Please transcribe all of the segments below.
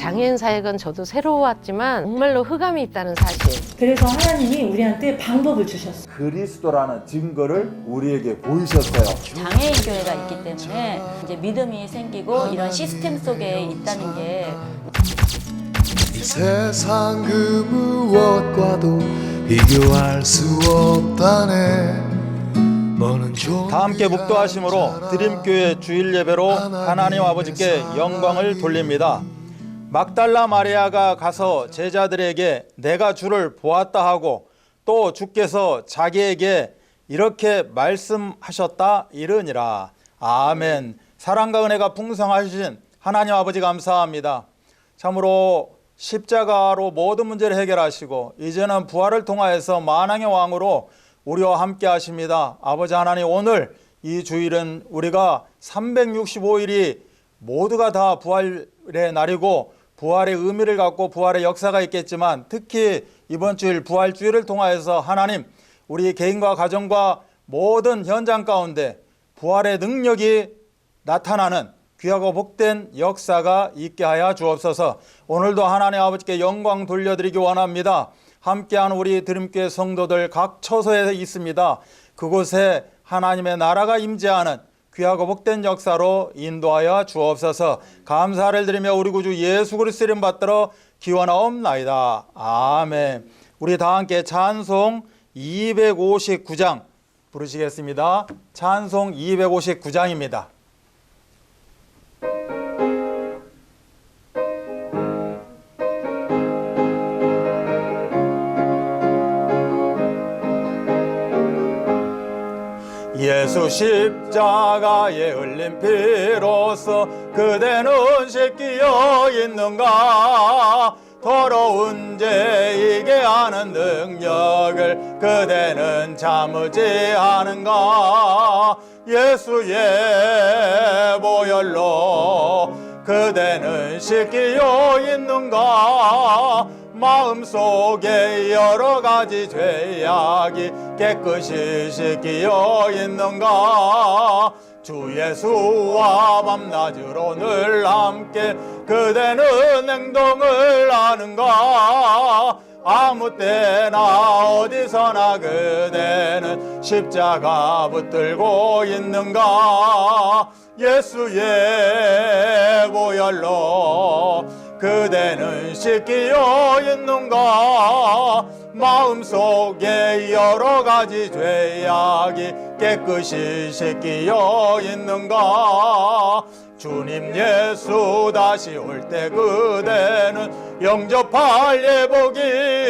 장애인 사역은 저도 새로웠지만 정말로 흑암이 있다는 사실. 그래서 하나님이 우리한테 방법을 주셨어요. 그리스도라는 증거를 우리에게 보이셨어요. 장애인 교회가 있기 때문에 이제 믿음이 생기고 이런 시스템 속에 있다는 게 이 세상 그 무엇과도 비교할 수 없다네. 다 함께 묵도하심으로 드림교회 주일 예배로 하나님 아버지께 영광을 돌립니다. 막달라 마리아가 가서 제자들에게 내가 주를 보았다 하고 또 주께서 자기에게 이렇게 말씀하셨다 이르니라. 아멘. 사랑과 은혜가 풍성하신 하나님 아버지 감사합니다. 참으로 십자가로 모든 문제를 해결하시고 이제는 부활을 통하여서 만왕의 왕으로 우리와 함께 하십니다. 아버지 하나님, 오늘 이 주일은 우리가 365일이 모두가 다 부활의 날이고 부활의 의미를 갖고 부활의 역사가 있겠지만 특히 이번 주일 부활주일을 통하여서 하나님, 우리 개인과 가정과 모든 현장 가운데 부활의 능력이 나타나는 귀하고 복된 역사가 있게 하여 주옵소서. 오늘도 하나님 아버지께 영광 돌려드리기 원합니다. 함께하는 우리 드림교회 성도들 각 처소에 있습니다. 그곳에 하나님의 나라가 임재하는 귀하고 복된 역사로 인도하여 주옵소서. 감사를 드리며 우리 구주 예수 그리스도 이름 받들어 기원하옵나이다. 아멘. 우리 다 함께 찬송 259장 부르시겠습니다. 찬송 259장입니다. 예수 십자가에 흘린 피로써 그대는 씻기어 있는가. 더러운 죄 이게 하는 능력을 그대는 참으지 않은가. 예수의 보혈로 그대는 씻기어 있는가. 마음속에 여러 가지 죄악이 깨끗이 씻기어 있는가. 주 예수와 밤낮으로 늘 함께 그대는 행동을 하는가. 아무 때나 어디서나 그대는 십자가 붙들고 있는가. 예수의 보혈로 그대는 씻기어 있는가. 마음속에 여러 가지 죄악이 깨끗이 씻기어 있는가. 주님 예수 다시 올 때 그대는 영접할 예복이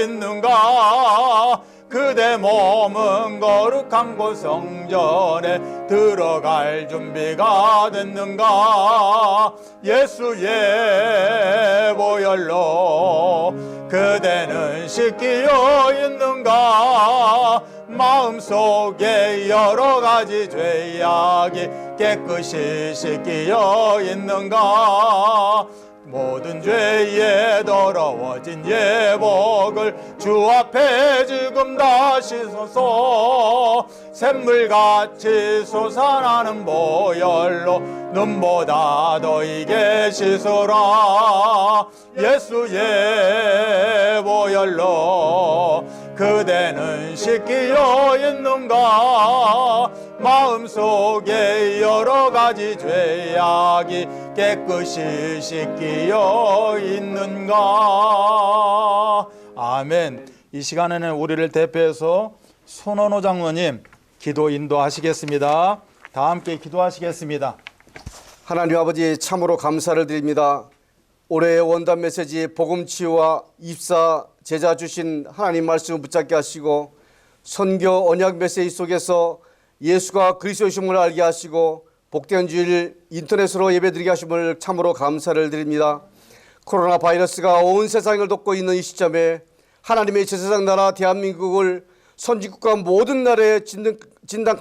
있는가. 그대 몸은 거룩한 곳 성전에 들어갈 준비가 됐는가. 예수의 보혈로 그대는 씻기어 있는가. 마음속에 여러 가지 죄악이 깨끗이 씻기어 있는가. 모든 죄에 더러워진 예복을 주 앞에 지금 다 씻어서 샘물같이 솟아나는 보혈로 눈보다 더이게 씻으라. 예수의 보혈로 그대는 씻기어 있는가. 마음속에 여러 가지 죄악이 깨끗이 씻기어 있는가. 아멘. 이 시간에는 우리를 대표해서 손원호 장로님 기도 인도하시겠습니다. 다 함께 기도하시겠습니다. 하나님 아버지, 참으로 감사를 드립니다. 올해의 원단 메시지 복음치유와 입사 제자 주신 하나님 말씀을 붙잡게 하시고 선교 언약 메시지 속에서 예수가 그리스도이심을 알게 하시고 복된 주일 인터넷으로 예배드리게 하심을 참으로 감사를 드립니다. 코로나 바이러스가 온 세상을 덮고 있는 이 시점에 하나님의 제사장 나라 대한민국을 선진국과 모든 나라에 진단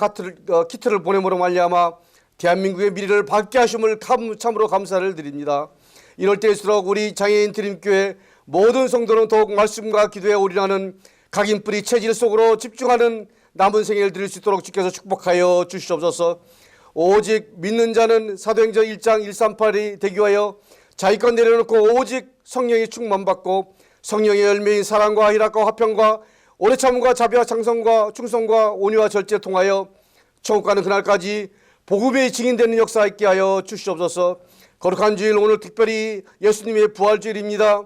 키트를 보냄으로 말미암아 대한민국의 미래를 밝게 하심을 참으로 감사를 드립니다. 이럴 때일수록 우리 장애인 드림교회 모든 성도는 더욱 말씀과 기도에 올인하는 각인뿌리 체질 속으로 집중하는 남은 생애를 드릴 수 있도록 주께서 축복하여 주시옵소서. 오직 믿는 자는 사도행전 1장 138이 되기 위하여 자기것 내려놓고 오직 성령이 충만받고 성령의 열매인 사랑과 희락과 화평과 오래 참음과 자비와 장성과 충성과 온유와 절제를 통하여 천국 가는 그날까지 복음의 증인되는 역사 있게 하여 주시옵소서. 거룩한 주일, 오늘 특별히 예수님의 부활주일입니다.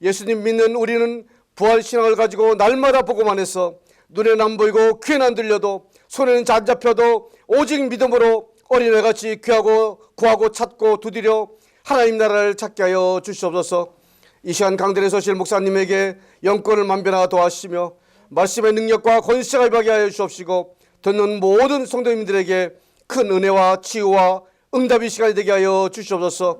예수님 믿는 우리는 부활신앙을 가지고 날마다 복음만 해서 눈에는 안 보이고 귀에는 안 들려도 손에는 안 잡혀도 오직 믿음으로 어린애같이 귀하고 구하고 찾고 두드려 하나님 나라를 찾게 하여 주시옵소서. 이 시간 강단에 서실 목사님에게 영권을 만변하게 도와주시며 말씀의 능력과 권세가 임하게 하여 주옵시고 듣는 모든 성도님들에게 큰 은혜와 치유와 응답의 시간이 되게 하여 주시옵소서.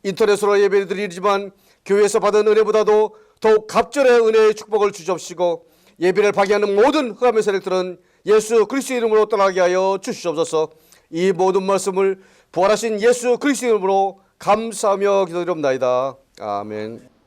인터넷으로 예배를 드리지만 교회에서 받은 은혜보다도 더욱 갑절의 은혜의 축복을 주시옵시고 예배를 방해하는 모든 흑암의 세력들은 예수 그리스도 이름으로 떠나게 하여 주시옵소서. 이 모든 말씀을 부활하신 예수 그리스도 이름으로 감사하며 기도드립니다. 아멘.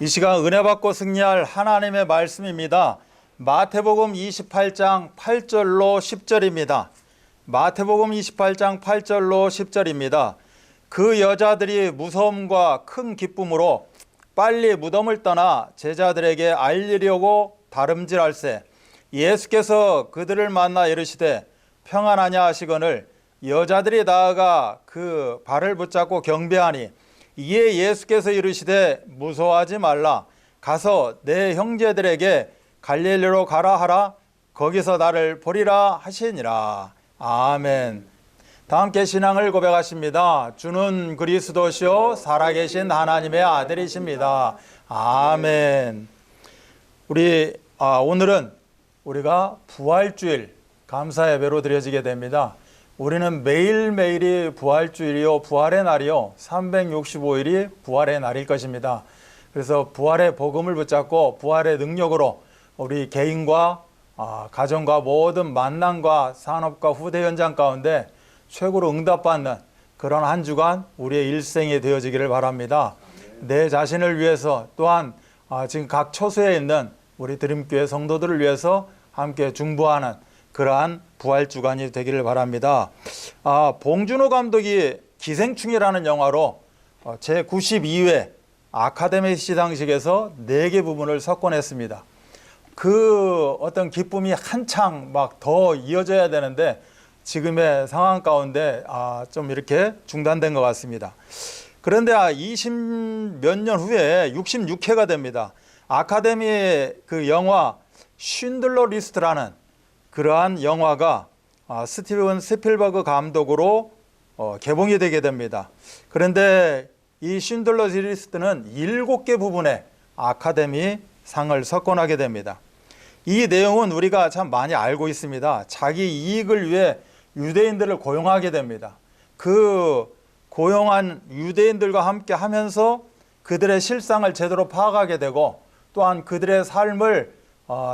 이 시간 은혜 받고 승리할 하나님의 말씀입니다. 마태복음 28장 8절로 10절입니다. 마태복음 28장 8절로 10절입니다. 그 여자들이 무서움과 큰 기쁨으로 빨리 무덤을 떠나 제자들에게 알리려고 다름질할세 예수께서 그들을 만나 이르시되 평안하냐 하시거늘 여자들이 나아가 그 발을 붙잡고 경배하니 이에 예수께서 이르시되 무서워하지 말라 가서 내 형제들에게 갈릴리로 가라 하라 거기서 나를 보리라 하시니라. 아멘. 다 함께 신앙을 고백하십니다. 주는 그리스도시요 살아계신 하나님의 아들이십니다. 아멘. 우리 오늘은 우리가 부활주일 감사 예배로 드려지게 됩니다. 우리는 매일매일이 부활주일이요 부활의 날이요 365일이 부활의 날일 것입니다. 그래서 부활의 복음을 붙잡고 부활의 능력으로 우리 개인과 가정과 모든 만남과 산업과 후대 현장 가운데 최고로 응답받는 그런 한 주간 우리의 일생이 되어지기를 바랍니다. 내 자신을 위해서 또한 지금 각 처소에 있는 우리 드림교회 성도들을 위해서 함께 중보하는 그러한 부활주간이 되기를 바랍니다. 봉준호 감독이 기생충이라는 영화로 제92회 아카데미 시상식에서 4개 부분을 석권했습니다. 그 어떤 기쁨이 한창 막 더 이어져야 되는데 지금의 상황 가운데 좀 이렇게 중단된 것 같습니다. 그런데 20몇 년 후에 66회가 됩니다. 아카데미의 그 영화 쉰들러 리스트라는 그러한 영화가 스티븐 스필버그 감독으로 개봉이 되게 됩니다. 그런데 이 쉰들러 리스트는 7개 부분에 아카데미 상을 석권하게 됩니다. 이 내용은 우리가 참 많이 알고 있습니다. 자기 이익을 위해 유대인들을 고용하게 됩니다. 그 고용한 유대인들과 함께 하면서 그들의 실상을 제대로 파악하게 되고 또한 그들의 삶을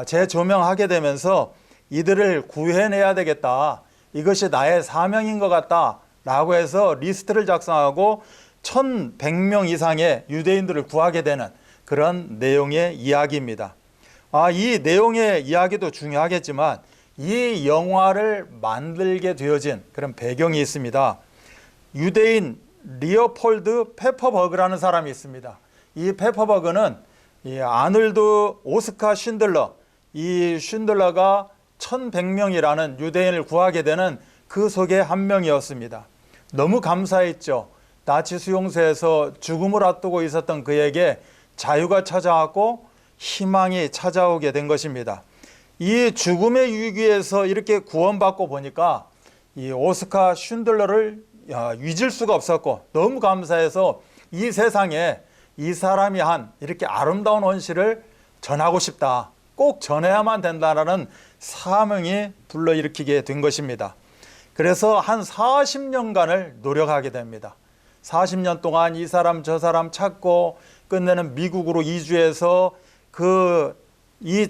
재조명하게 되면서 이들을 구해내야 되겠다. 이것이 나의 사명인 것 같다. 라고 해서 리스트를 작성하고 1100명 이상의 유대인들을 구하게 되는 그런 내용의 이야기입니다. 이 내용의 이야기도 중요하겠지만 이 영화를 만들게 되어진 그런 배경이 있습니다. 유대인 리오폴드 페퍼버그라는 사람이 있습니다. 이 페퍼버그는 이 아놀드 오스카 쉰들러, 이 쉰들러가 1100명이라는 유대인을 구하게 되는 그 속의 한 명이었습니다. 너무 감사했죠. 나치 수용소에서 죽음을 앞두고 있었던 그에게 자유가 찾아왔고 희망이 찾아오게 된 것입니다. 이 죽음의 위기에서 이렇게 구원받고 보니까 이 오스카 쉰들러를 잊을 수가 없었고 너무 감사해서 이 세상에 이 사람이 한 이렇게 아름다운 헌신을 전하고 싶다. 꼭 전해야만 된다는 사명이 불러일으키게 된 것입니다. 그래서 한 40년간을 노력하게 됩니다. 40년 동안 이 사람 저 사람 찾고 끝내는 미국으로 이주해서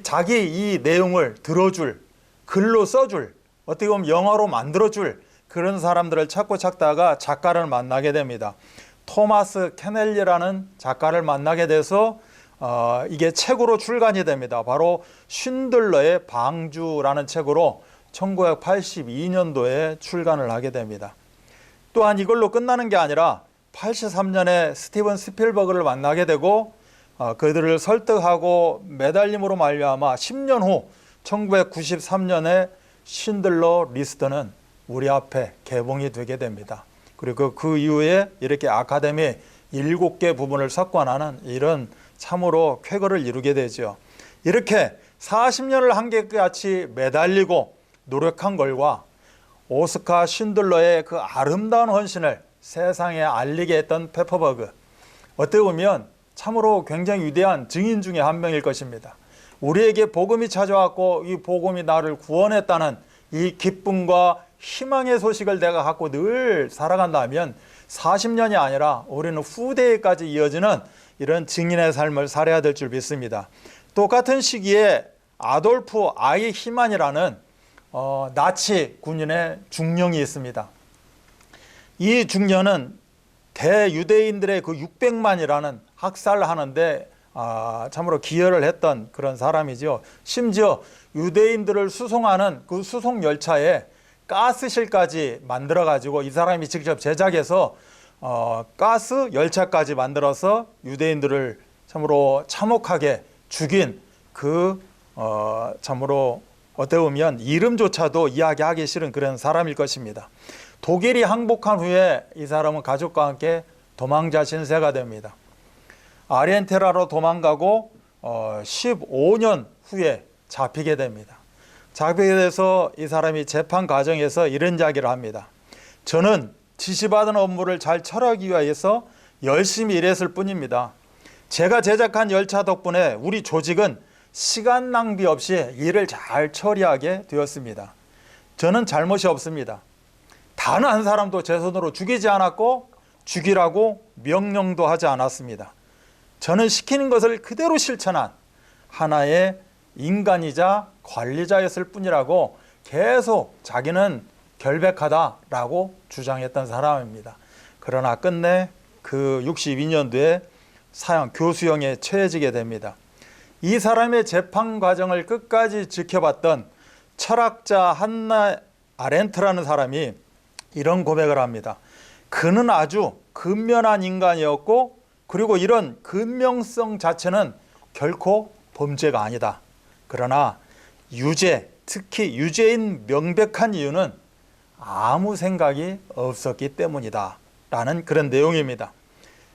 자기 이 내용을 들어줄, 글로 써줄, 어떻게 보면 영화로 만들어줄 그런 사람들을 찾다가 작가를 만나게 됩니다. 토마스 케넬리라는 작가를 만나게 돼서 이게 책으로 출간이 됩니다. 바로 쉰들러의 방주라는 책으로 1982년도에 출간을 하게 됩니다. 또한 이걸로 끝나는 게 아니라 83년에 스티븐 스필버그를 만나게 되고 그들을 설득하고 매달림으로 말미암아 10년 후 1993년에 쉰들러 리스트는 우리 앞에 개봉이 되게 됩니다. 그리고 그 이후에 이렇게 아카데미 7개 부분을 석권하는 이런 참으로 쾌거를 이루게 되죠. 이렇게 40년을 한결같이 매달리고 노력한 결과 오스카 쉰들러의 그 아름다운 헌신을 세상에 알리게 했던 페퍼버그, 어떻게 보면 참으로 굉장히 위대한 증인 중에 한 명일 것입니다. 우리에게 복음이 찾아왔고 이 복음이 나를 구원했다는 이 기쁨과 희망의 소식을 내가 갖고 늘 살아간다면 40년이 아니라 우리는 후대에까지 이어지는 이런 증인의 삶을 살아야 될 줄 믿습니다. 똑같은 시기에 아돌프 아이히만이라는 나치 군인의 중령이 있습니다. 이 중령은 대유대인들의 그 600만이라는 학살하는데 참으로 기여를 했던 그런 사람이죠. 심지어 유대인들을 수송하는 그 수송 열차에 가스실까지 만들어 가지고 이 사람이 직접 제작해서 가스 열차까지 만들어서 유대인들을 참으로 참혹하게 죽인 그 참으로 어떻게 보면 이름조차도 이야기하기 싫은 그런 사람일 것입니다. 독일이 항복한 후에 이 사람은 가족과 함께 도망자 신세가 됩니다. 아르헨티나로 도망가고 15년 후에 잡히게 됩니다. 잡히게 돼서 이 사람이 재판 과정에서 이런 이야기를 합니다. 저는 지시받은 업무를 잘 처리하기 위해서 열심히 일했을 뿐입니다. 제가 제작한 열차 덕분에 우리 조직은 시간 낭비 없이 일을 잘 처리하게 되었습니다. 저는 잘못이 없습니다. 단 한 사람도 제 손으로 죽이지 않았고 죽이라고 명령도 하지 않았습니다. 저는 시키는 것을 그대로 실천한 하나의 인간이자 관리자였을 뿐이라고 계속 자기는 결백하다라고 주장했던 사람입니다. 그러나 끝내 그 62년도에 사형 교수형에 처해지게 됩니다. 이 사람의 재판 과정을 끝까지 지켜봤던 철학자 한나 아렌트라는 사람이 이런 고백을 합니다. 그는 아주 근면한 인간이었고 그리고 이런 근면성 자체는 결코 범죄가 아니다. 그러나 유죄, 특히 유죄인 명백한 이유는 아무 생각이 없었기 때문이다 라는 그런 내용입니다.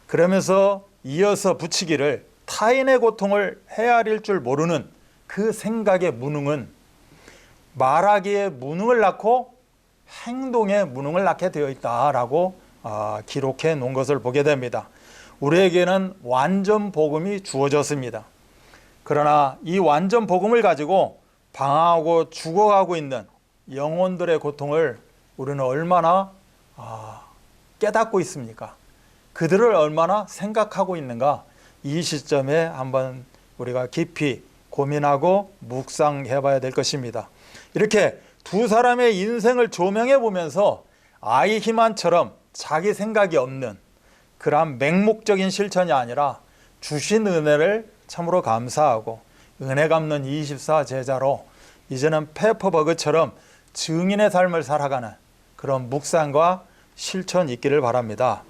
그러면서 이어서 붙이기를 타인의 고통을 헤아릴 줄 모르는 그 생각의 무능은 말하기에 무능을 낳고 행동에 무능을 낳게 되어 있다라고 기록해 놓은 것을 보게 됩니다. 우리에게는 완전 복음이 주어졌습니다. 그러나 이 완전 복음을 가지고 방황하고 죽어가고 있는 영혼들의 고통을 우리는 얼마나 깨닫고 있습니까? 그들을 얼마나 생각하고 있는가? 이 시점에 한번 우리가 깊이 고민하고 묵상해 봐야 될 것입니다. 이렇게 두 사람의 인생을 조명해 보면서 아이히만처럼 자기 생각이 없는 그러한 맹목적인 실천이 아니라 주신 은혜를 참으로 감사하고 은혜 갚는 24 제자로 이제는 페퍼버그처럼 증인의 삶을 살아가는 그런 묵상과 실천이 있기를 바랍니다.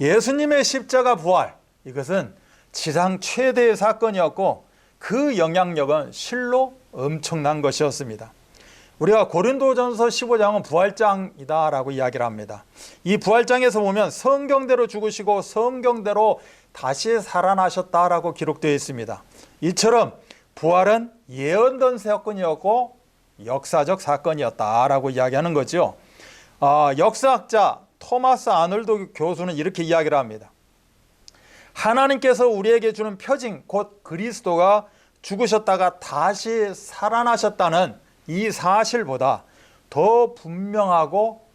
예수님의 십자가 부활, 이것은 지상 최대의 사건이었고 그 영향력은 실로 엄청난 것이었습니다. 우리가 고린도전서 15장은 부활장이다 라고 이야기를 합니다. 이 부활장에서 보면 성경대로 죽으시고 성경대로 다시 살아나셨다라고 기록되어 있습니다. 이처럼 부활은 예언된 사건이었고 역사적 사건이었다라고 이야기하는 거죠. 역사학자 토마스 아놀드 교수는 이렇게 이야기를 합니다. 하나님께서 우리에게 주는 표징, 곧 그리스도가 죽으셨다가 다시 살아나셨다는 이 사실보다 더 분명하고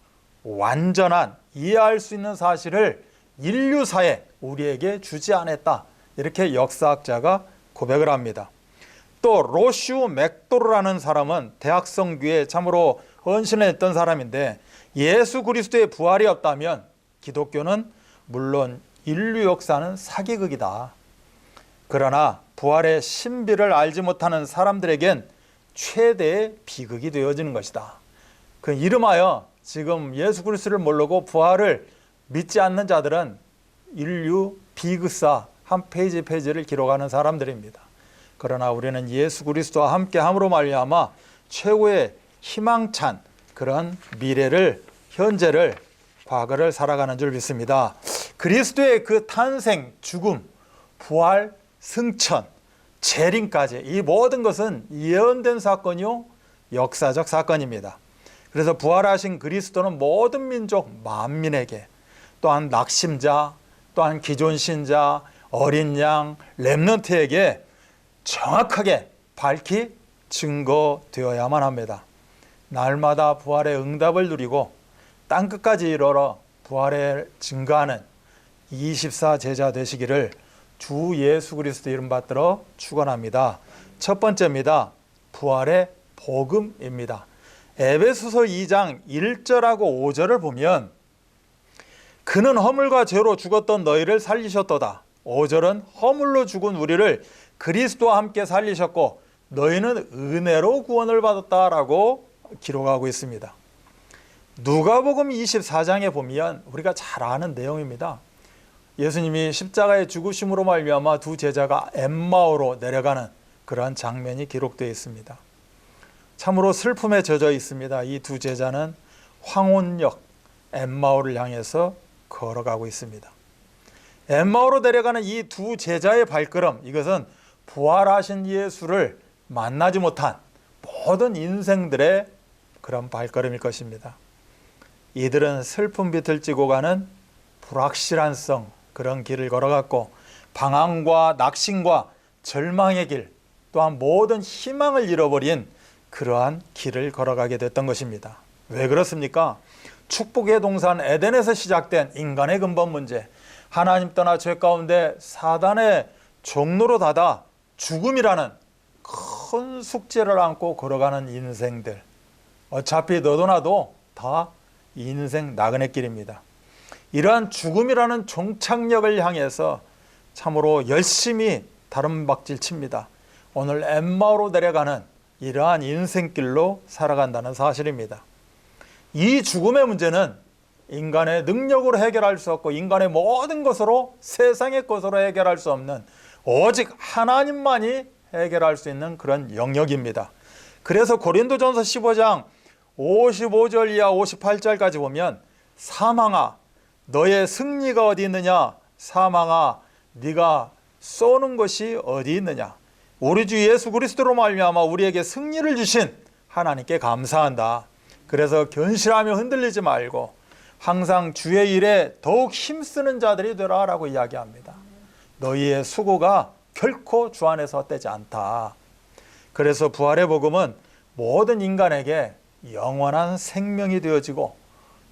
완전한 이해할 수 있는 사실을 인류사에 우리에게 주지 않았다. 이렇게 역사학자가 고백을 합니다. 또 로슈 맥도르라는 사람은 대학성교에 참으로 헌신을 했던 사람인데 예수 그리스도의 부활이 없다면 기독교는 물론 인류 역사는 사기극이다. 그러나 부활의 신비를 알지 못하는 사람들에겐 최대의 비극이 되어지는 것이다. 그 이름하여 지금 예수 그리스도를 모르고 부활을 믿지 않는 자들은 인류 비극사 한 페이지를 기록하는 사람들입니다. 그러나 우리는 예수 그리스도와 함께함으로 말미암아 최고의 희망찬 그런 미래를, 현재를, 과거를 살아가는 줄 믿습니다. 그리스도의 그 탄생, 죽음, 부활, 승천, 재림까지 이 모든 것은 예언된 사건이요 역사적 사건입니다. 그래서 부활하신 그리스도는 모든 민족 만민에게, 또한 낙심자, 또한 기존 신자, 어린 양, 렘넌트에게 정확하게 밝히 증거되어야만 합니다. 날마다 부활의 응답을 누리고 땅끝까지 이르러 부활에 증거하는 24 제자 되시기를 주 예수 그리스도 이름 받들어 축원합니다. 첫 번째입니다. 부활의 복음입니다. 에베소서 2장 1절하고 5절을 보면 그는 허물과 죄로 죽었던 너희를 살리셨도다. 5절은 허물로 죽은 우리를 그리스도와 함께 살리셨고 너희는 은혜로 구원을 받았다라고 기록하고 있습니다. 누가복음 24장에 보면 우리가 잘 아는 내용입니다. 예수님이 십자가에 죽으심으로 말미암아 두 제자가 엠마오로 내려가는 그러한 장면이 기록되어 있습니다. 참으로 슬픔에 젖어 있습니다. 이 두 제자는 황혼역 엠마오를 향해서 걸어가고 있습니다. 엠마오로 내려가는 이 두 제자의 발걸음, 이것은 부활하신 예수를 만나지 못한 모든 인생들의 그런 발걸음일 것입니다. 이들은 슬픈 빛을 찌고 가는 불확실한 그런 길을 걸어갔고 방황과 낙심과 절망의 길 또한 모든 희망을 잃어버린 그러한 길을 걸어가게 됐던 것입니다. 왜 그렇습니까? 축복의 동산 에덴에서 시작된 인간의 근본 문제, 하나님 떠나 죄 가운데 사단의 종로로 닫아 죽음이라는 큰 숙제를 안고 걸어가는 인생들, 어차피 너도 나도 다 인생 나그네 길입니다. 이러한 죽음이라는 종착역을 향해서 참으로 열심히 다름박질 칩니다. 오늘 엠마오로 내려가는 이러한 인생길로 살아간다는 사실입니다. 이 죽음의 문제는 인간의 능력으로 해결할 수 없고 인간의 모든 것으로, 세상의 것으로 해결할 수 없는 오직 하나님만이 해결할 수 있는 그런 영역입니다. 그래서 고린도전서 15장 55절 이하 58절까지 보면 사망아 너의 승리가 어디 있느냐, 사망아 네가 쏘는 것이 어디 있느냐. 우리 주 예수 그리스도로 말미암아 우리에게 승리를 주신 하나님께 감사한다. 그래서 견실하며 흔들리지 말고 항상 주의 일에 더욱 힘쓰는 자들이 되라라고 이야기합니다. 너희의 수고가 결코 주 안에서 헛되지 않다. 그래서 부활의 복음은 모든 인간에게 영원한 생명이 되어지고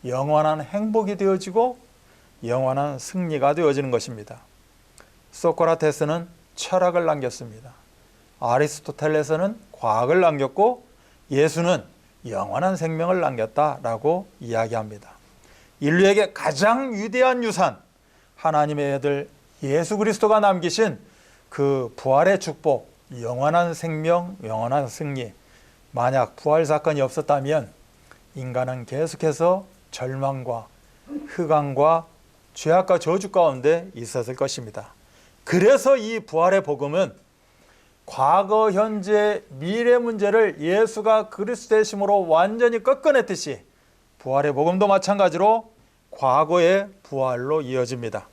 영원한 행복이 되어지고 영원한 승리가 되어지는 것입니다. 소크라테스는 철학을 남겼습니다. 아리스토텔레스는 과학을 남겼고 예수는 영원한 생명을 남겼다라고 이야기합니다. 인류에게 가장 위대한 유산, 하나님의 아들 예수 그리스도가 남기신 그 부활의 축복, 영원한 생명, 영원한 승리. 만약 부활 사건이 없었다면 인간은 계속해서 절망과 흑암과 죄악과 저주 가운데 있었을 것입니다. 그래서 이 부활의 복음은 과거, 현재, 미래 문제를 예수가 그리스도의 힘으로 완전히 꺾어냈듯이 부활의 복음도 마찬가지로 과거의 부활로 이어집니다.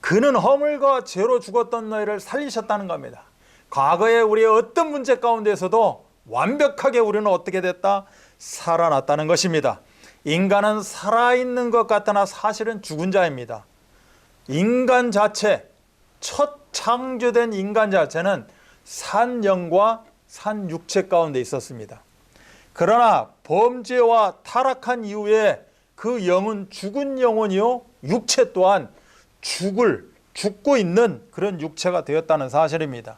그는 허물과 죄로 죽었던 너희를 살리셨다는 겁니다. 과거에 우리의 어떤 문제 가운데서도 완벽하게 우리는 어떻게 됐다? 살아났다는 것입니다. 인간은 살아있는 것 같으나 사실은 죽은 자입니다. 인간 자체, 첫 창조된 인간 자체는 산 영과 산 육체 가운데 있었습니다. 그러나 범죄와 타락한 이후에 그 영은 죽은 영혼이요 육체 또한 죽고 있는 그런 육체가 되었다는 사실입니다.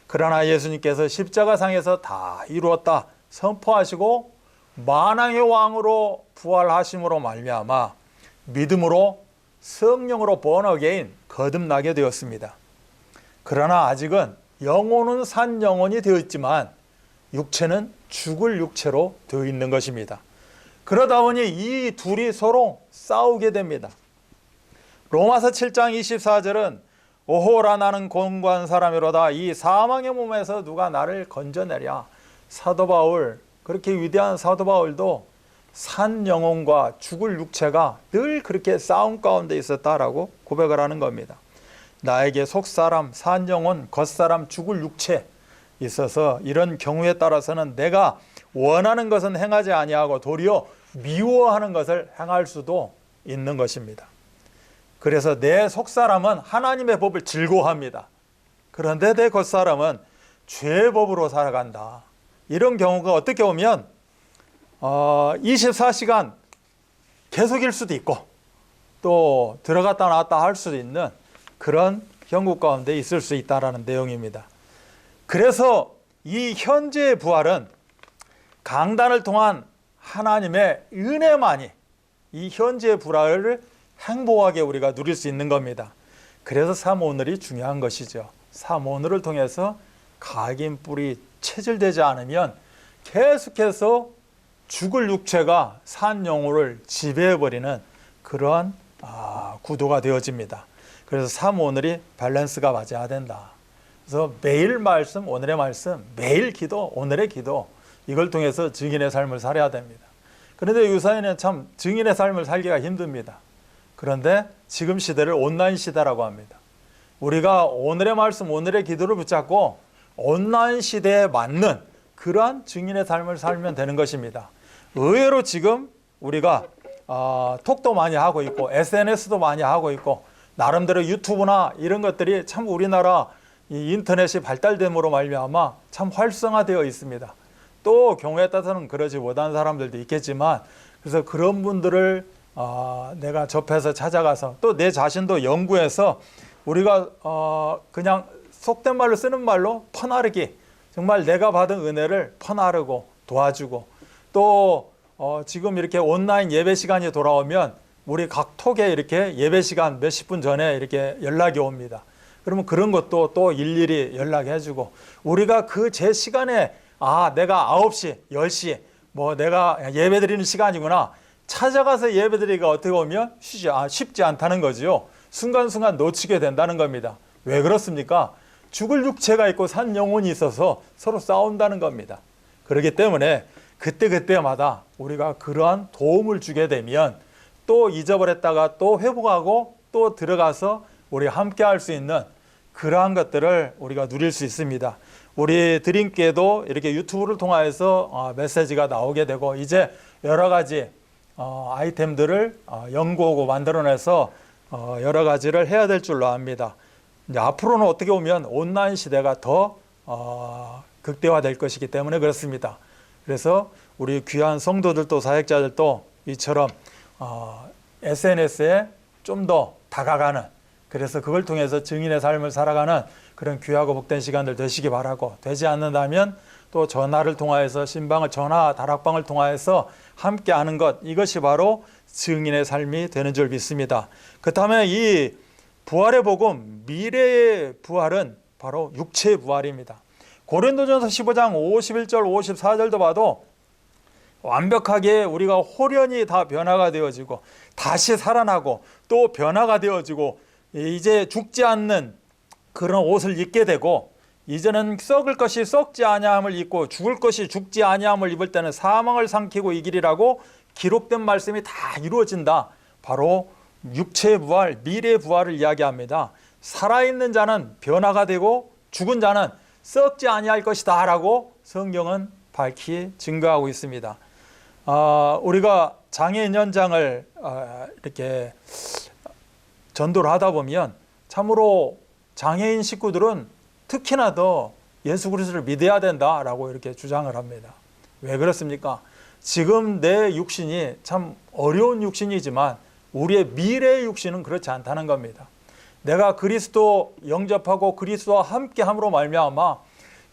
그러나 예수님께서 십자가상에서 다 이루었다 선포하시고 만왕의 왕으로 부활하심으로 말미암아 믿음으로 성령으로 born again 거듭나게 되었습니다. 그러나 아직은 영혼은 산 영혼이 되어 있지만 육체는 죽을 육체로 되어 있는 것입니다. 그러다 보니 이 둘이 서로 싸우게 됩니다. 로마서 7장 24절은 오호라 나는 곤고한 사람이로다 이 사망의 몸에서 누가 나를 건져내랴. 사도 바울, 그렇게 위대한 사도 바울도 산 영혼과 죽을 육체가 늘 그렇게 싸움 가운데 있었다라고 고백을 하는 겁니다. 나에게 속사람, 산 영혼, 겉사람, 죽을 육체 있어서 이런 경우에 따라서는 내가 원하는 것은 행하지 아니하고 도리어 미워하는 것을 행할 수도 있는 것입니다. 그래서 내 속사람은 하나님의 법을 즐거워합니다. 그런데 내 겉사람은 죄의 법으로 살아간다. 이런 경우가 어떻게 보면 24시간 계속일 수도 있고 또 들어갔다 나왔다 할 수도 있는 그런 형국 가운데 있을 수 있다는 내용입니다. 그래서 이 현재의 부활은 강단을 통한 하나님의 은혜만이 이 현재의 부활을 행복하게 우리가 누릴 수 있는 겁니다. 그래서 사모늘이 중요한 것이죠. 사모늘을 통해서 각인 뿔이 체질되지 않으면 계속해서 죽을 육체가 산 영혼을 지배해버리는 그러한 구도가 되어집니다. 그래서 사모늘이 밸런스가 맞아야 된다. 그래서 매일 말씀, 오늘의 말씀, 매일 기도, 오늘의 기도 이걸 통해서 증인의 삶을 살아야 됩니다. 그런데 요새는 참 증인의 삶을 살기가 힘듭니다. 그런데 지금 시대를 온라인 시대라고 합니다. 우리가 오늘의 말씀, 오늘의 기도를 붙잡고 온라인 시대에 맞는 그러한 증인의 삶을 살면 되는 것입니다. 의외로 지금 우리가 톡도 많이 하고 있고 SNS도 많이 하고 있고 나름대로 유튜브나 이런 것들이 참 우리나라 이 인터넷이 발달됨으로 말미암아 참 활성화되어 있습니다. 또 경우에 따라서는 그러지 못한 사람들도 있겠지만 그래서 그런 분들을 내가 접해서 찾아가서 또 내 자신도 연구해서 우리가 그냥 속된 말로 쓰는 말로 퍼나르기, 정말 내가 받은 은혜를 퍼나르고 도와주고 또 지금 이렇게 온라인 예배 시간이 돌아오면 우리 각 톡에 이렇게 예배 시간 몇십 분 전에 이렇게 연락이 옵니다. 그러면 그런 것도 또 일일이 연락해주고 우리가 그 제 시간에 내가 9시, 10시 뭐 내가 예배 드리는 시간이구나 찾아가서 예배 드리기가 어떻게 보면 쉽지 않다는 거지요. 순간순간 놓치게 된다는 겁니다. 왜 그렇습니까? 죽을 육체가 있고 산 영혼이 있어서 서로 싸운다는 겁니다. 그렇기 때문에 그때마다 우리가 그러한 도움을 주게 되면 또 잊어버렸다가 또 회복하고 또 들어가서 우리 함께 할 수 있는 그러한 것들을 우리가 누릴 수 있습니다. 우리 드림교회도 이렇게 유튜브를 통해서 메시지가 나오게 되고 이제 여러 가지 아이템들을 연구하고 만들어내서 여러 가지를 해야 될 줄로 압니다. 이제 앞으로는 어떻게 보면 온라인 시대가 더 극대화될 것이기 때문에 그렇습니다. 그래서 우리 귀한 성도들도 사역자들도 이처럼 SNS에 좀 더 다가가는 그래서 그걸 통해서 증인의 삶을 살아가는 그런 귀하고 복된 시간들 되시기 바라고 되지 않는다면 또 전화를 통하여서 신방을 전화 다락방을 통하여서 함께하는 것 이것이 바로 증인의 삶이 되는 줄 믿습니다. 그렇다면 이 부활의 복음 미래의 부활은 바로 육체의 부활입니다. 고린도전서 15장 51절 54절도 봐도 완벽하게 우리가 홀연히 다 변화가 되어지고 다시 살아나고 또 변화가 되어지고 이제 죽지 않는 그런 옷을 입게 되고 이제는 썩을 것이 썩지 아니함을 입고 죽을 것이 죽지 아니함을 입을 때는 사망을 삼키고 이기리라고 기록된 말씀이 다 이루어진다. 바로 육체의 부활, 미래의 부활을 이야기합니다. 살아있는 자는 변화가 되고 죽은 자는 썩지 아니할 것이다 라고 성경은 밝히 증거하고 있습니다. 우리가 장애인 현장을 이렇게 전도를 하다 보면 참으로 장애인 식구들은 특히나 더 예수 그리스도를 믿어야 된다라고 이렇게 주장을 합니다. 왜 그렇습니까? 지금 내 육신이 참 어려운 육신이지만 우리의 미래의 육신은 그렇지 않다는 겁니다. 내가 그리스도 영접하고 그리스도와 함께함으로 말미암아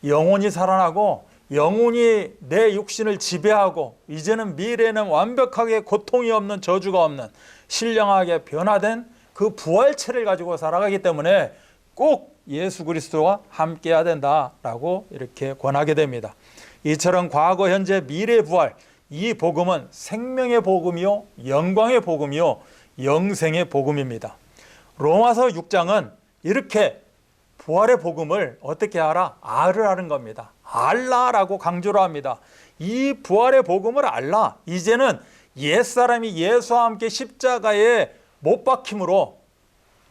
영혼이 살아나고 영혼이 내 육신을 지배하고 이제는 미래에는 완벽하게 고통이 없는 저주가 없는 신령하게 변화된 그 부활체를 가지고 살아가기 때문에 꼭 예수 그리스도와 함께해야 된다라고 이렇게 권하게 됩니다. 이처럼 과거, 현재, 미래의 부활 이 복음은 생명의 복음이요 영광의 복음이요 영생의 복음입니다. 로마서 6장은 이렇게 부활의 복음을 어떻게 알아? 알을 하는 겁니다. 알라라고 강조를 합니다. 이 부활의 복음을 알라. 이제는 옛사람이 예수와 함께 십자가에 못 박힘으로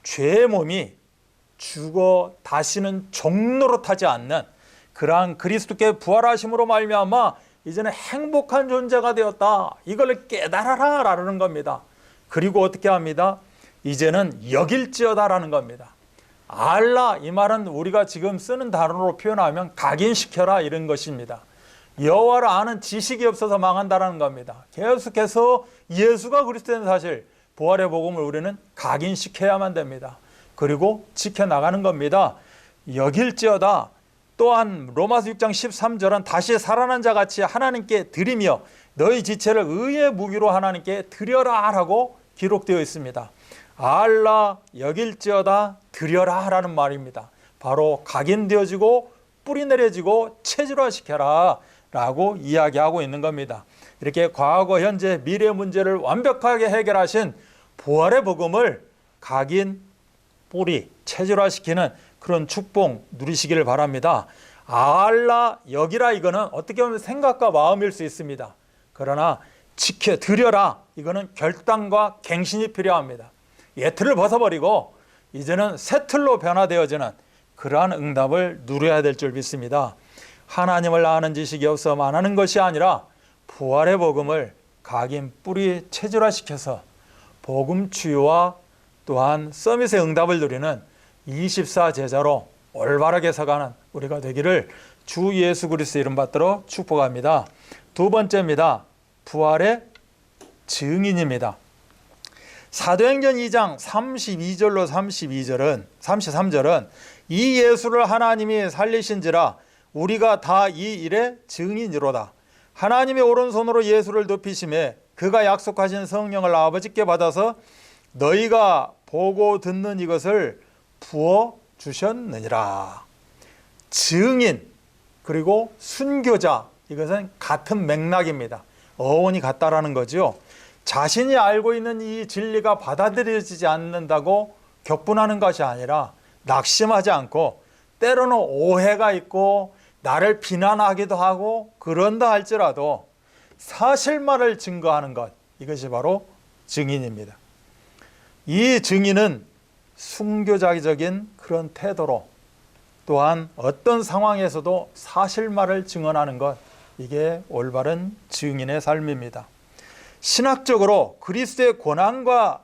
죄의 몸이 죽어 다시는 종노릇하지 않는 그러한 그리스도께 부활하심으로 말미암아 이제는 행복한 존재가 되었다. 이걸 깨달아라 라는 겁니다. 그리고 어떻게 합니다? 이제는 여길지어다라는 겁니다. 알라 이 말은 우리가 지금 쓰는 단어로 표현하면 각인시켜라 이런 것입니다. 여호와를 아는 지식이 없어서 망한다라는 겁니다. 계속해서 예수가 그리스도인 사실 부활의 복음을 우리는 각인시켜야만 됩니다. 그리고 지켜나가는 겁니다. 여길지어다. 또한 로마서 6장 13절은 다시 살아난 자같이 하나님께 드리며 너희 지체를 의의 무기로 하나님께 드려라 라고 기록되어 있습니다. 알라 여길지어다 드려라 라는 말입니다. 바로 각인되어지고 뿌리내려지고 체질화시켜라 라고 이야기하고 있는 겁니다. 이렇게 과거, 현재, 미래 문제를 완벽하게 해결하신 부활의 복음을 각인, 뿌리, 체질화시키는 그런 축복 누리시기를 바랍니다. 알라 여기라 이거는 어떻게 보면 생각과 마음일 수 있습니다. 그러나 지켜 드려라 이거는 결단과 갱신이 필요합니다. 옛틀을 벗어버리고 이제는 새 틀로 변화되어지는 그러한 응답을 누려야 될 줄 믿습니다. 하나님을 아는 지식이 없어 만하는 것이 아니라 부활의 복음을 각인 뿌리 체질화시켜서 복음 치유와 또한 서밋의 응답을 누리는 24제자로 올바르게 서가는 우리가 되기를 주 예수 그리스도의 이름 받들어 축복합니다. 두 번째입니다. 부활의 증인입니다. 사도행전 2장 32절로 33절은 이 예수를 하나님이 살리신지라 우리가 다 이 일의 증인이로다. 하나님의 오른손으로 예수를 높이심에 그가 약속하신 성령을 아버지께 받아서 너희가 보고 듣는 이것을 부어 주셨느니라. 증인 그리고 순교자, 이것은 같은 맥락입니다. 어원이 같다라는 거죠. 자신이 알고 있는 이 진리가 받아들여지지 않는다고 격분하는 것이 아니라 낙심하지 않고 때로는 오해가 있고 나를 비난하기도 하고 그런다 할지라도 사실만을 증거하는 것, 이것이 바로 증인입니다. 이 증인은 순교자적인 그런 태도로 또한 어떤 상황에서도 사실만을 증언하는 것, 이게 올바른 증인의 삶입니다. 신학적으로 그리스도의 고난과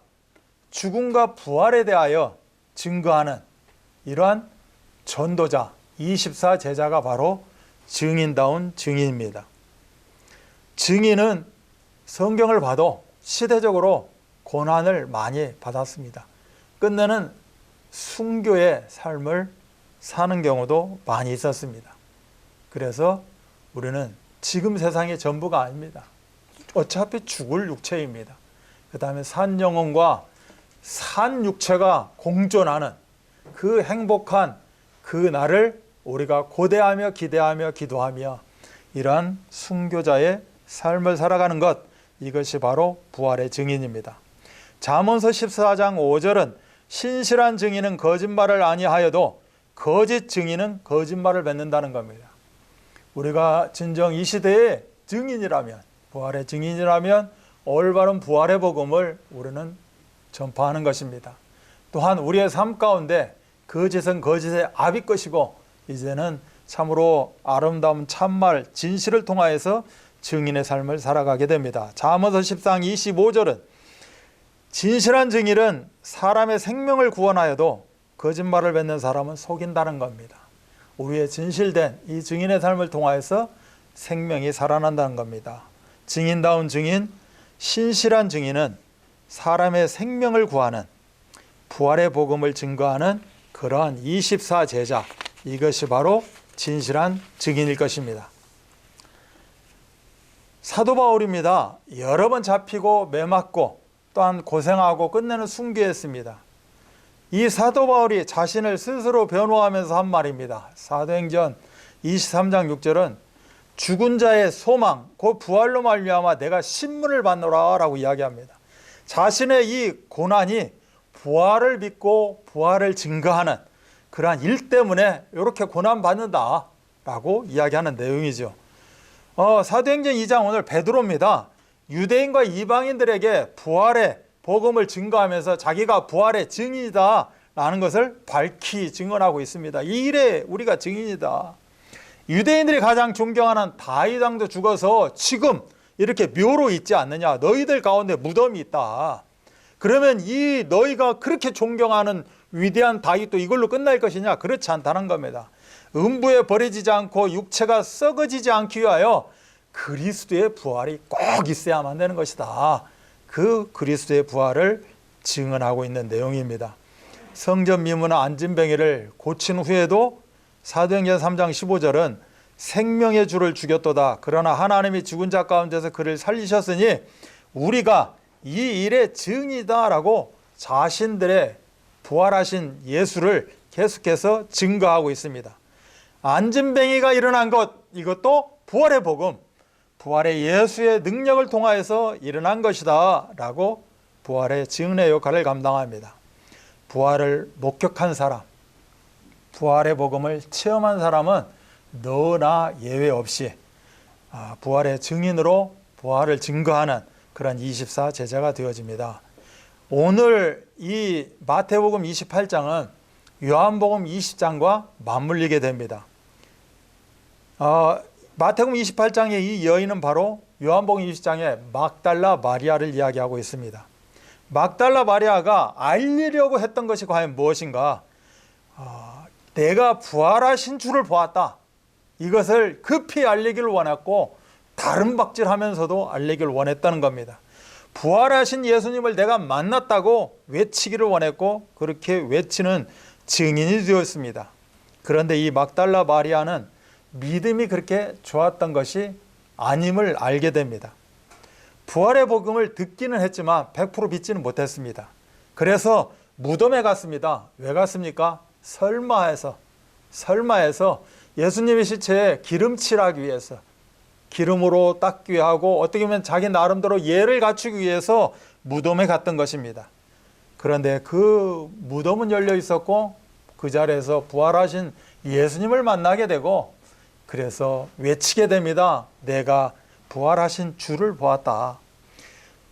죽음과 부활에 대하여 증거하는 이러한 전도자 24제자가 바로 증인다운 증인입니다. 증인은 성경을 봐도 시대적으로 고난을 많이 받았습니다. 끝내는 순교의 삶을 사는 경우도 많이 있었습니다. 그래서 우리는 지금 세상의 전부가 아닙니다. 어차피 죽을 육체입니다. 그 다음에 산 영혼과 산 육체가 공존하는 그 행복한 그 날을 우리가 고대하며 기대하며 기도하며 이러한 순교자의 삶을 살아가는 것, 이것이 바로 부활의 증인입니다. 잠언서 14장 5절은 신실한 증인은 거짓말을 아니하여도 거짓 증인은 거짓말을 맺는다는 겁니다. 우리가 진정 이 시대의 증인이라면, 부활의 증인이라면 올바른 부활의 복음을 우리는 전파하는 것입니다. 또한 우리의 삶 가운데 거짓은 거짓의 압이 것이고 이제는 참으로 아름다운 참말, 진실을 통하여서 증인의 삶을 살아가게 됩니다. 잠언서 14장 25절은 진실한 증인은 사람의 생명을 구원하여도 거짓말을 맺는 사람은 속인다는 겁니다. 우리의 진실된 이 증인의 삶을 통하여서 생명이 살아난다는 겁니다. 증인다운 증인, 신실한 증인은 사람의 생명을 구하는 부활의 복음을 증거하는 그러한 24제자, 이것이 바로 진실한 증인일 것입니다. 사도 바울입니다. 여러 번 잡히고 매맞고 또한 고생하고 끝내는 순교했습니다. 이 사도 바울이 자신을 스스로 변호하면서 한 말입니다. 사도행전 23장 6절은 죽은 자의 소망, 그 부활로 말미암아 내가 신문을 받노라 라고 이야기합니다. 자신의 이 고난이 부활을 믿고 부활을 증거하는 그러한 일 때문에 이렇게 고난받는다 라고 이야기하는 내용이죠. 사도행전 2장 오늘 베드로입니다. 유대인과 이방인들에게 부활의 복음을 증거하면서 자기가 부활의 증인이다 라는 것을 밝히 증언하고 있습니다. 이 일에 우리가 증인이다. 유대인들이 가장 존경하는 다윗 왕도 죽어서 지금 이렇게 묘로 있지 않느냐. 너희들 가운데 무덤이 있다. 그러면 이 너희가 그렇게 존경하는 위대한 다윗도 이걸로 끝날 것이냐? 그렇지 않다는 겁니다. 음부에 버려지지 않고 육체가 썩어지지 않기 위하여 그리스도의 부활이 꼭 있어야만 되는 것이다. 그 그리스도의 부활을 증언하고 있는 내용입니다. 성전 미문화 안진뱅이를 고친 후에도 사도행전 3장 15절은 생명의 주를 죽였도다. 그러나 하나님이 죽은 자 가운데서 그를 살리셨으니 우리가 이 일의 증이다 라고 자신들의 부활하신 예수를 계속해서 증거하고 있습니다. 안진뱅이가 일어난 것, 이것도 부활의 복음, 부활의 예수의 능력을 통하여서 일어난 것이다 라고 부활의 증인의 역할을 감당합니다. 부활을 목격한 사람, 부활의 복음을 체험한 사람은 너나 예외 없이 부활의 증인으로 부활을 증거하는 그런 24제자가 되어집니다. 오늘 이 마태복음 28장은 요한복음 20장과 맞물리게 됩니다. 마태복음 28장의 이 여인은 바로 요한복음 20장의 막달라 마리아를 이야기하고 있습니다. 막달라 마리아가 알리려고 했던 것이 과연 무엇인가? 내가 부활하신 주를 보았다. 이것을 급히 알리기를 원했고 다른 박질하면서도 알리기를 원했다는 겁니다. 부활하신 예수님을 내가 만났다고 외치기를 원했고 그렇게 외치는 증인이 되었습니다. 그런데 이 막달라 마리아는 믿음이 그렇게 좋았던 것이 아님을 알게 됩니다. 부활의 복음을 듣기는 했지만 100% 믿지는 못했습니다. 그래서 무덤에 갔습니다. 왜 갔습니까? 설마해서 예수님의 시체에 기름칠하기 위해서, 기름으로 닦기 하고 어떻게 보면 자기 나름대로 예를 갖추기 위해서 무덤에 갔던 것입니다. 그런데 그 무덤은 열려 있었고 그 자리에서 부활하신 예수님을 만나게 되고 그래서 외치게 됩니다. 내가 부활하신 주를 보았다.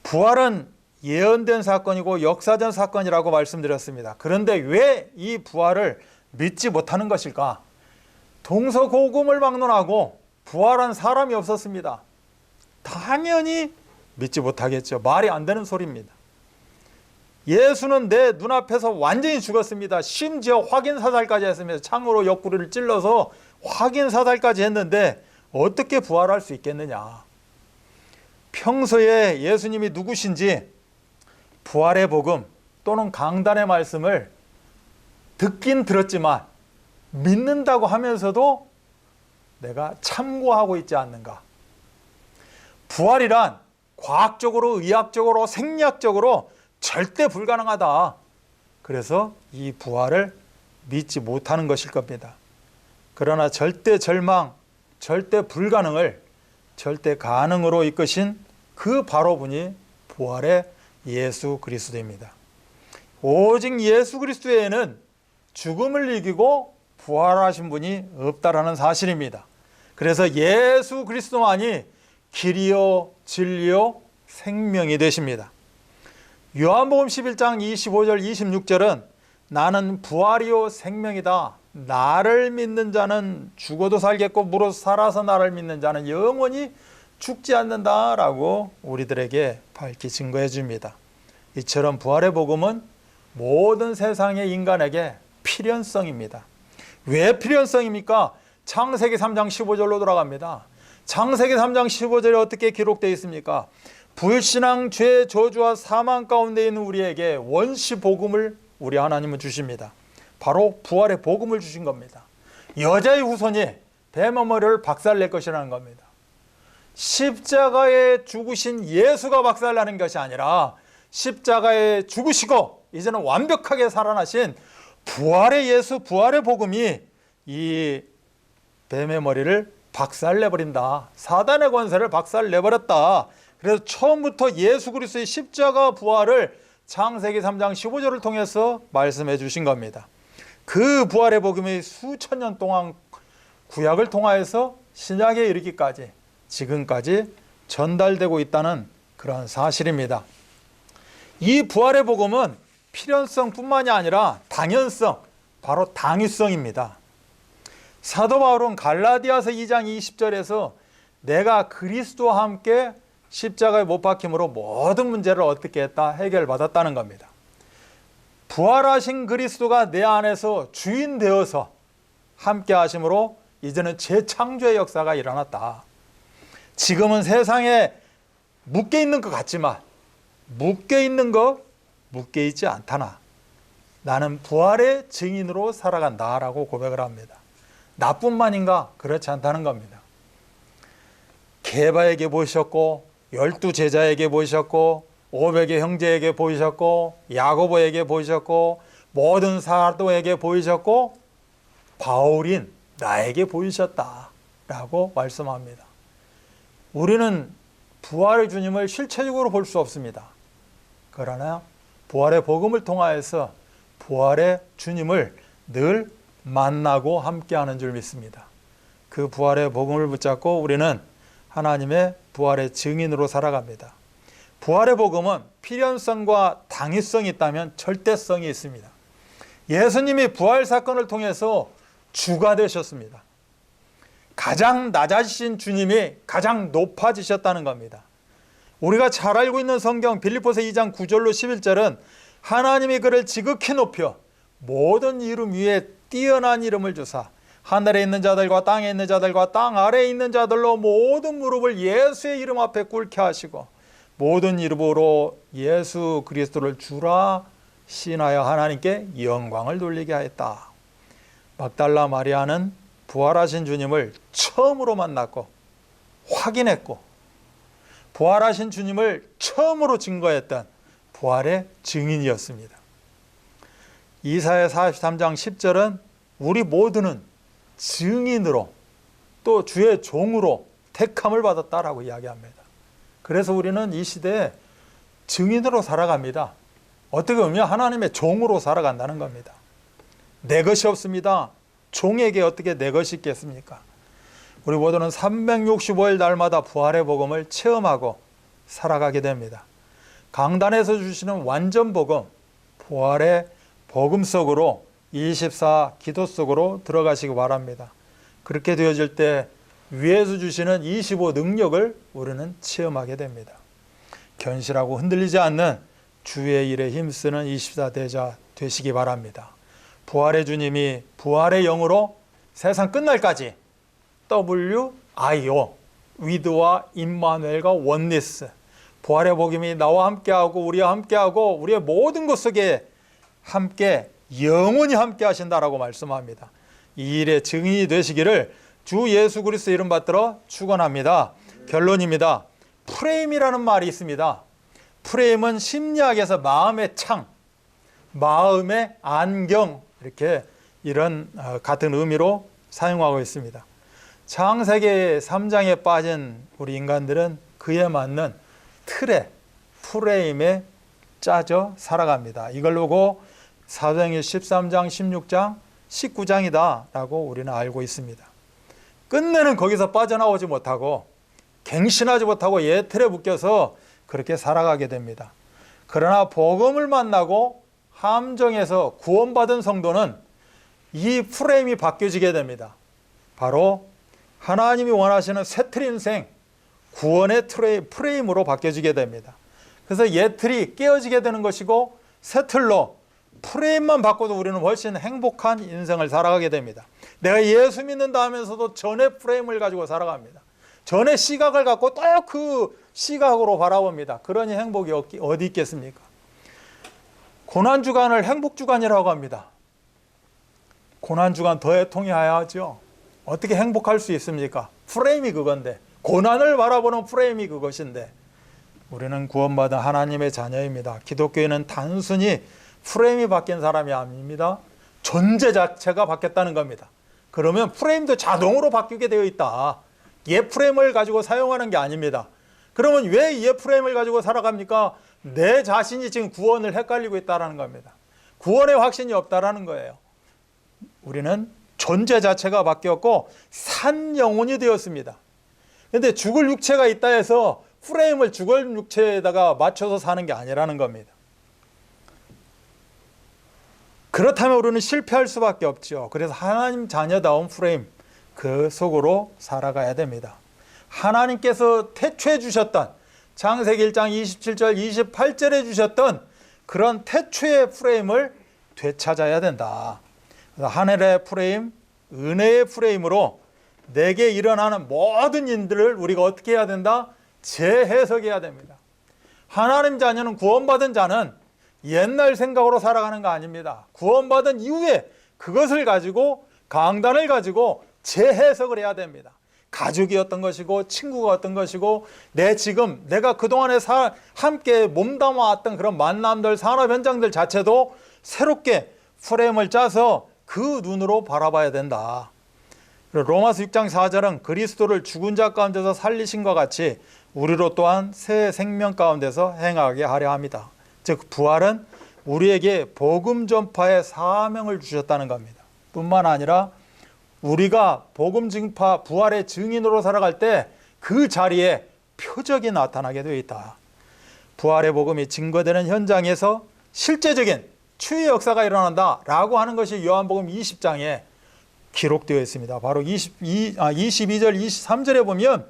부활은 예언된 사건이고 역사된 사건이라고 말씀드렸습니다. 그런데 왜 이 부활을 믿지 못하는 것일까? 동서고금을 막론하고 부활한 사람이 없었습니다. 당연히 믿지 못하겠죠. 말이 안 되는 소리입니다. 예수는 내 눈앞에서 완전히 죽었습니다. 심지어 확인사살까지 했습니다. 창으로 옆구리를 찔러서 확인사살까지 했는데 어떻게 부활할 수 있겠느냐. 평소에 예수님이 누구신지 부활의 복음 또는 강단의 말씀을 듣긴 들었지만 믿는다고 하면서도 내가 참고하고 있지 않는가. 부활이란 과학적으로, 의학적으로, 생리학적으로 절대 불가능하다. 그래서 이 부활을 믿지 못하는 것일 겁니다. 그러나 절대 절망, 절대 불가능을 절대 가능으로 이끄신 그 바로 분이 부활의 예수 그리스도입니다. 오직 예수 그리스도 외에는 죽음을 이기고 부활하신 분이 없다라는 사실입니다. 그래서 예수 그리스도만이 길이요 진리요 생명이 되십니다. 요한복음 11장 25절 26절은 나는 부활이요 생명이다. 나를 믿는 자는 죽어도 살겠고 무릇 살아서 나를 믿는 자는 영원히 죽지 않는다라고 우리들에게 밝히 증거해 줍니다. 이처럼 부활의 복음은 모든 세상의 인간에게 필연성입니다. 왜 필연성입니까? 창세기 3장 15절로 돌아갑니다. 창세기 3장 15절에 어떻게 기록되어 있습니까? 불신앙, 죄, 저주와 사망 가운데 있는 우리에게 원시 복음을 우리 하나님은 주십니다. 바로 부활의 복음을 주신 겁니다. 여자의 후손이 뱀의 머리를 박살낼 것이라는 겁니다. 십자가에 죽으신 예수가 박살나는 것이 아니라 십자가에 죽으시고 이제는 완벽하게 살아나신 부활의 예수, 부활의 복음이 이 뱀의 머리를 박살내버린다. 사단의 권세를 박살내버렸다. 그래서 처음부터 예수 그리스도의 십자가 부활을 창세기 3장 15절을 통해서 말씀해 주신 겁니다. 그 부활의 복음이 수천 년 동안 구약을 통하여서 신약에 이르기까지 지금까지 전달되고 있다는 그런 사실입니다. 이 부활의 복음은 필연성뿐만이 아니라 당연성, 바로 당위성입니다. 사도 바울은 갈라디아서 2장 20절에서 내가 그리스도와 함께 십자가에 못 박힘으로 모든 문제를 어떻게 했다? 해결받았다는 겁니다. 부활하신 그리스도가 내 안에서 주인 되어서 함께 하심으로 이제는 재창조의 역사가 일어났다. 지금은 세상에 묶여 있는 것 같지만 묶여 있는 것 묶여 있지 않다나 나는 부활의 증인으로 살아간다라고 고백을 합니다. 나뿐만인가? 그렇지 않다는 겁니다. 게바에게 보이셨고 12제자에게 보이셨고 500의 형제에게 보이셨고 야고보에게 보이셨고 모든 사도에게 보이셨고 바울인 나에게 보이셨다라고 말씀합니다. 우리는 부활의 주님을 실체적으로 볼 수 없습니다. 그러나 부활의 복음을 통하여서 부활의 주님을 늘 만나고 함께하는 줄 믿습니다. 그 부활의 복음을 붙잡고 우리는 하나님의 부활의 증인으로 살아갑니다. 부활의 복음은 필연성과 당위성이 있다면 절대성이 있습니다. 예수님이 부활 사건을 통해서 주가 되셨습니다. 가장 낮아지신 주님이 가장 높아지셨다는 겁니다. 우리가 잘 알고 있는 성경 빌립보서 2장 9절로 11절은 하나님이 그를 지극히 높여 모든 이름 위에 뛰어난 이름을 주사 하늘에 있는 자들과 땅에 있는 자들과 땅 아래에 있는 자들로 모든 무릎을 예수의 이름 앞에 꿇게 하시고 모든 이름으로 예수 그리스도를 주라 신하여 하나님께 영광을 돌리게 하였다. 막달라 마리아는 부활하신 주님을 처음으로 만났고 확인했고 부활하신 주님을 처음으로 증거했던 부활의 증인이었습니다. 이사야 43장 10절은 우리 모두는 증인으로 또 주의 종으로 택함을 받았다라고 이야기합니다. 그래서 우리는 이 시대에 증인으로 살아갑니다. 어떻게 보면 하나님의 종으로 살아간다는 겁니다. 내 것이 없습니다. 종에게 어떻게 내 것이 있겠습니까? 우리 모두는 365일 날마다 부활의 복음을 체험하고 살아가게 됩니다. 강단에서 주시는 완전 복음, 부활의 복음 속으로 24 기도 속으로 들어가시기 바랍니다. 그렇게 되어질 때 위에서 주시는 25 능력을 우리는 체험하게 됩니다. 견실하고 흔들리지 않는 주의 일에 힘쓰는 24 대자 되시기 바랍니다. 부활의 주님이 부활의 영으로 세상 끝날까지 WIO, 위드와 임마누엘과 원리스, 부활의 복음이 나와 함께하고 우리와 함께하고 우리의 모든 것 속에 함께 영원히 함께 하신다라고 말씀합니다. 이 일의 증인이 되시기를 주 예수 그리스도 이름 받들어 축원합니다. 결론입니다. 프레임이라는 말이 있습니다. 프레임은 심리학에서 마음의 창, 마음의 안경 이렇게 이런 같은 의미로 사용하고 있습니다. 창세기 3장에 빠진 우리 인간들은 그에 맞는 틀에 프레임에 짜져 살아갑니다. 이걸 보고 사도행전 13장, 16장, 19장이다 라고 우리는 알고 있습니다. 끝내는 거기서 빠져나오지 못하고 갱신하지 못하고 옛 틀에 묶여서 그렇게 살아가게 됩니다. 그러나 복음을 만나고 함정에서 구원받은 성도는 이 프레임이 바뀌어지게 됩니다. 바로 하나님이 원하시는 새틀 인생, 구원의 프레임으로 바뀌어지게 됩니다. 그래서 옛 틀이 깨어지게 되는 것이고 새 틀로 프레임만 바꿔도 우리는 훨씬 행복한 인생을 살아가게 됩니다. 내가 예수 믿는다 하면서도 전의 프레임을 가지고 살아갑니다. 전의 시각을 갖고 또 그 시각으로 바라봅니다. 그러니 행복이 어디 있겠습니까? 고난주간을 행복주간이라고 합니다. 고난주간 더 애통해야 하죠. 어떻게 행복할 수 있습니까? 프레임이 그건데, 고난을 바라보는 프레임이 그것인데, 우리는 구원받은 하나님의 자녀입니다. 기독교인은 단순히 프레임이 바뀐 사람이 아닙니다. 존재 자체가 바뀌었다는 겁니다. 그러면 프레임도 자동으로 바뀌게 되어 있다. 옛 프레임을 가지고 사용하는 게 아닙니다. 그러면 왜 옛 프레임을 가지고 살아갑니까? 내 자신이 지금 구원을 헷갈리고 있다는 겁니다. 구원의 확신이 없다는 거예요. 우리는 존재 자체가 바뀌었고 산 영혼이 되었습니다. 그런데 죽을 육체가 있다 해서 프레임을 죽을 육체에다가 맞춰서 사는 게 아니라는 겁니다. 그렇다면 우리는 실패할 수밖에 없죠. 그래서 하나님 자녀다운 프레임, 그 속으로 살아가야 됩니다. 하나님께서 태초에 주셨던 창세기 1장 27절 28절에 주셨던 그런 태초의 프레임을 되찾아야 된다. 하늘의 프레임, 은혜의 프레임으로 내게 일어나는 모든 일들을 우리가 어떻게 해야 된다? 재해석해야 됩니다. 하나님 자녀는, 구원받은 자는 옛날 생각으로 살아가는 거 아닙니다. 구원받은 이후에 그것을 가지고, 강단을 가지고 재해석을 해야 됩니다. 가족이 어떤 것이고, 친구가 어떤 것이고, 내가 그동안에 함께 몸담아 왔던 그런 만남들, 산업 현장들 자체도 새롭게 프레임을 짜서 그 눈으로 바라봐야 된다. 로마서 6장 4절은 그리스도를 죽은 자 가운데서 살리신 것 같이 우리로 또한 새 생명 가운데서 행하게 하려 합니다. 즉 부활은 우리에게 복음 전파의 사명을 주셨다는 겁니다. 뿐만 아니라 우리가 복음 증파, 부활의 증인으로 살아갈 때 그 자리에 표적이 나타나게 되어 있다. 부활의 복음이 증거되는 현장에서 실제적인 치유의 역사가 일어난다라고 하는 것이 요한복음 20장에 기록되어 있습니다. 바로 22절 23절에 보면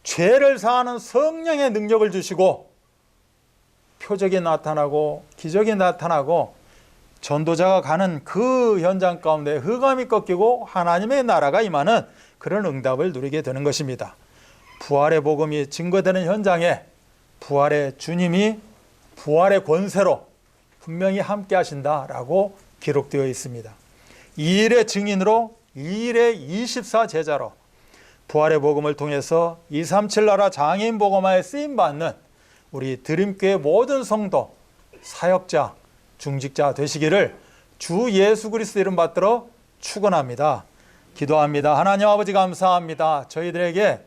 죄를 사하는 성령의 능력을 주시고 표적이 나타나고 기적이 나타나고 전도자가 가는 그 현장 가운데 흑암이 꺾이고 하나님의 나라가 임하는 그런 응답을 누리게 되는 것입니다. 부활의 복음이 증거되는 현장에 부활의 주님이 부활의 권세로 분명히 함께 하신다라고 기록되어 있습니다. 이 일의 증인으로 이 일의 24 제자로 부활의 복음을 통해서 237 나라 장애인 복음화에 쓰임받는 우리 드림교회 모든 성도, 사역자, 중직자 되시기를 주 예수 그리스도 이름 받들어 축원합니다. 기도합니다. 하나님 아버지 감사합니다. 저희들에게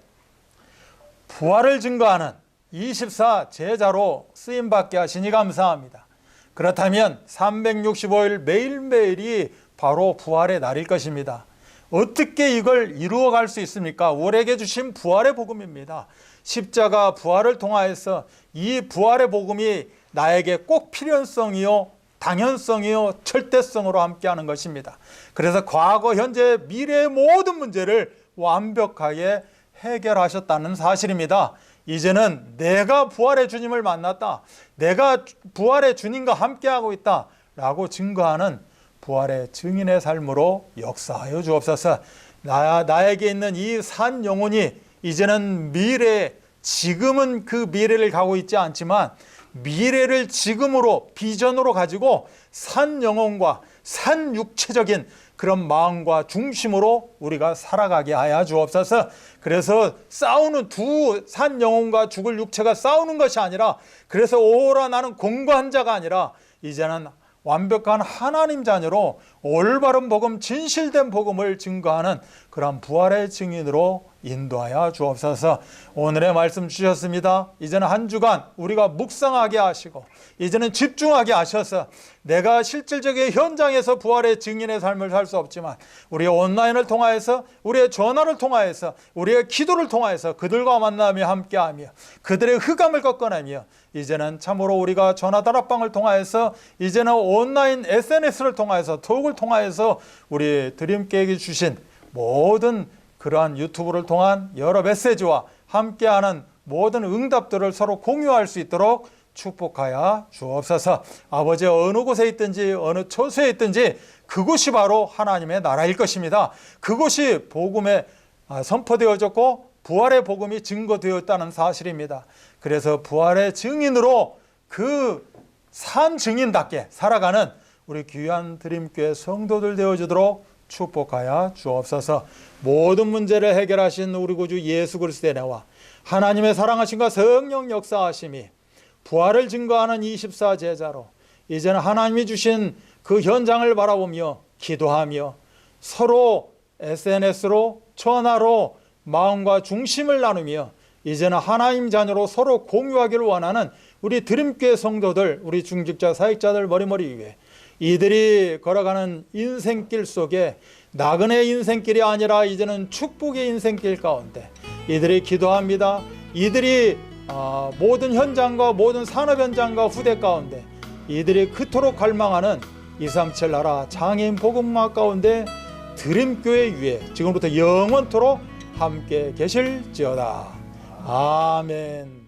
부활을 증거하는 24 제자로 쓰임받게 하시니 감사합니다. 그렇다면 365일 매일매일이 바로 부활의 날일 것입니다. 어떻게 이걸 이루어갈 수 있습니까? 우리에게 주신 부활의 복음입니다. 십자가 부활을 통하여서 이 부활의 복음이 나에게 꼭 필연성이요 당연성이요 절대성으로 함께하는 것입니다. 그래서 과거, 현재, 미래의 모든 문제를 완벽하게 해결하셨다는 사실입니다. 이제는 내가 부활의 주님을 만났다, 내가 부활의 주님과 함께하고 있다 라고 증거하는 부활의 증인의 삶으로 역사하여 주옵소서. 나에게 있는 이 산 영혼이 이제는 미래, 지금은 그 미래를 가고 있지 않지만 미래를 지금으로 비전으로 가지고 산 영혼과 산 육체적인 그런 마음과 중심으로 우리가 살아가게 하여 주옵소서. 그래서 싸우는 두 산 영혼과 죽을 육체가 싸우는 것이 아니라, 그래서 오라 나는 공고한 자가 아니라 이제는 완벽한 하나님 자녀로 올바른 복음, 진실된 복음을 증거하는 그런 부활의 증인으로 인도하여 주옵소서. 오늘의 말씀 주셨습니다. 이제는 한 주간 우리가 묵상하게 하시고 이제는 집중하게 하셔서 내가 실질적인 현장에서 부활의 증인의 삶을 살 수 없지만 우리의 온라인을 통하여서, 우리의 전화를 통하여서, 우리의 기도를 통하여서 그들과 만나며 함께하며 그들의 흑암을 꺾어내며 이제는 참으로 우리가 전화다락방을 통하여서, 이제는 온라인 SNS를 통하여서, 톡을 통하여서 우리 드림교회에 주신 모든 그러한 유튜브를 통한 여러 메시지와 함께하는 모든 응답들을 서로 공유할 수 있도록 축복하여 주옵소서. 아버지, 어느 곳에 있든지 어느 처소에 있든지 그곳이 바로 하나님의 나라일 것입니다. 그곳이 복음에 선포되어졌고 부활의 복음이 증거되었다는 사실입니다. 그래서 부활의 증인으로 그 산 증인답게 살아가는 우리 귀한 드림교회 성도들 되어주도록 축복하여 주옵소서. 모든 문제를 해결하신 우리 구주 예수 그리스도의 은혜와 하나님의 사랑하심과 성령 역사하심이 부활을 증거하는 24 제자로 이제는 하나님이 주신 그 현장을 바라보며 기도하며 서로 SNS로 전화로 마음과 중심을 나누며 이제는 하나님 자녀로 서로 공유하기를 원하는 우리 드림교회 성도들, 우리 중직자 사역자들 머리머리 위에 이들이 걸어가는 인생길 속에 나그네 인생길이 아니라 이제는 축복의 인생길 가운데 이들이 기도합니다. 이들이 모든 현장과 모든 산업 현장과 후대 가운데 이들이 그토록 갈망하는 237 나라 장애인 복음화 가운데 드림교회 위에 지금부터 영원토록 함께 계실지어다. 아멘.